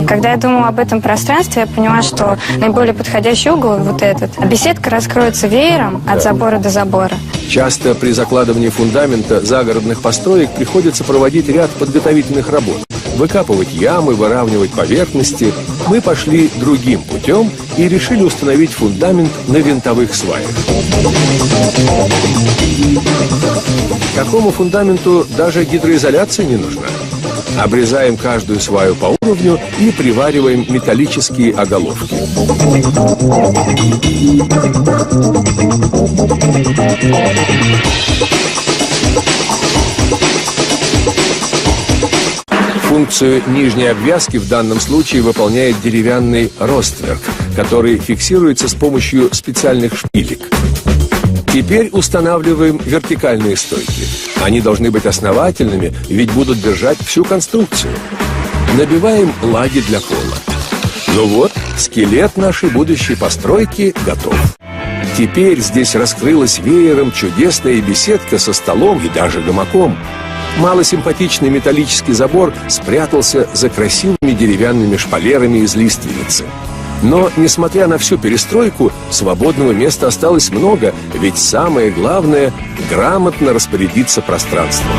Когда я думала об этом пространстве, я поняла, что наиболее подходящий угол вот этот. А беседка раскроется веером от забора до забора. Часто при закладывании фундамента загородных построек приходится проводить ряд подготовительных работ. Выкапывать ямы, выравнивать поверхности. Мы пошли другим путем и решили установить фундамент на винтовых сваях. Такому фундаменту даже гидроизоляция не нужна. Обрезаем каждую сваю по уровню и привариваем металлические оголовки. Функцию нижней обвязки в данном случае выполняет деревянный ростверк, который фиксируется с помощью специальных шпилек. Теперь устанавливаем вертикальные стойки. Они должны быть основательными, ведь будут держать всю конструкцию. Набиваем лаги для пола. Ну вот, скелет нашей будущей постройки готов. Теперь здесь раскрылась веером чудесная беседка со столом и даже гамаком. Малосимпатичный металлический забор спрятался за красивыми деревянными шпалерами из лиственницы. Но, несмотря на всю перестройку, свободного места осталось много, ведь самое главное – грамотно распорядиться пространством.